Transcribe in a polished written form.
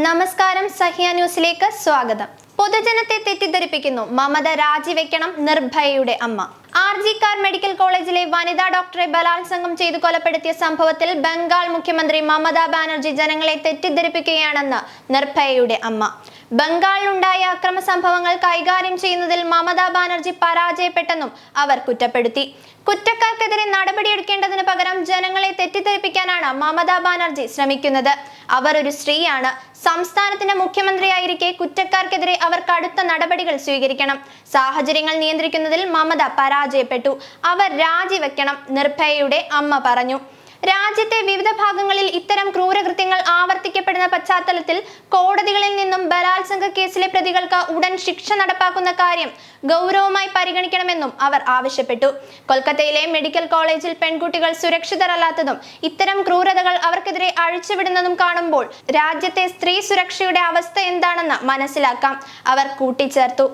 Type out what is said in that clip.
നമസ്കാരം, സഹ്യ ന്യൂസിലേക്ക് സ്വാഗതം. പൊതുജനത്തെ തെറ്റിദ്ധരിപ്പിക്കുന്നു, മമത രാജിവെക്കണം, നിർഭയയുടെ അമ്മ. ആർജിക്കാർ മെഡിക്കൽ കോളേജിലെ വനിതാ ഡോക്ടറെ ബലാത്സംഗം ചെയ്തു കൊലപ്പെടുത്തിയ സംഭവത്തിൽ ബംഗാൾ മുഖ്യമന്ത്രി മമതാ ബാനർജി ജനങ്ങളെ തെറ്റിദ്ധരിപ്പിക്കുകയാണെന്ന് നിർഭയയുടെ അമ്മ. ബംഗാളിലുണ്ടായ അക്രമ സംഭവങ്ങൾ കൈകാര്യം ചെയ്യുന്നതിൽ മമതാ ബാനർജി പരാജയപ്പെട്ടെന്നും അവർ കുറ്റപ്പെടുത്തി. കുറ്റക്കാർക്കെതിരെ നടപടിയെടുക്കേണ്ടതിന് പകരം ജനങ്ങളെ തെറ്റിദ്ധരിപ്പിക്കാനാണ് മമതാ ബാനർജി ശ്രമിക്കുന്നത്. അവർ ഒരു സ്ത്രീയാണ്. സംസ്ഥാനത്തിന്റെ മുഖ്യമന്ത്രിയായിരിക്കെ കുറ്റക്കാർക്കെതിരെ അവർ കടുത്ത നടപടികൾ സ്വീകരിക്കണം. സാഹചര്യങ്ങൾ നിയന്ത്രിക്കുന്നതിൽ മമത പരാജയപ്പെട്ടു. അവർ രാജിവെക്കണം, നിർഭയയുടെ അമ്മ പറഞ്ഞു. രാജ്യത്തെ വിവിധ ഭാഗങ്ങളിൽ ഇത്തരം ക്രൂരകൃത്യങ്ങൾ ആവർത്തിക്കപ്പെടുന്ന പശ്ചാത്തലത്തിൽ കോടതികളിൽ നിന്നും ബലാത്സംഗ കേസിലെ പ്രതികൾക്ക് ഉടൻ ശിക്ഷ നടപ്പാക്കുന്ന കാര്യം ഗൗരവമായി പരിഗണിക്കണമെന്നും അവർ ആവശ്യപ്പെട്ടു. കൊൽക്കത്തയിലെ മെഡിക്കൽ കോളേജിൽ പെൺകുട്ടികൾ സുരക്ഷിതരല്ലാത്തതും ഇത്തരം ക്രൂരതകൾ അവർക്കെതിരെ അഴിച്ചുവിടുന്നതും കാണുമ്പോൾ രാജ്യത്തെ സ്ത്രീ സുരക്ഷയുടെ അവസ്ഥ എന്താണെന്ന് മനസ്സിലാക്കാം, അവർ കൂട്ടിച്ചേർത്തു.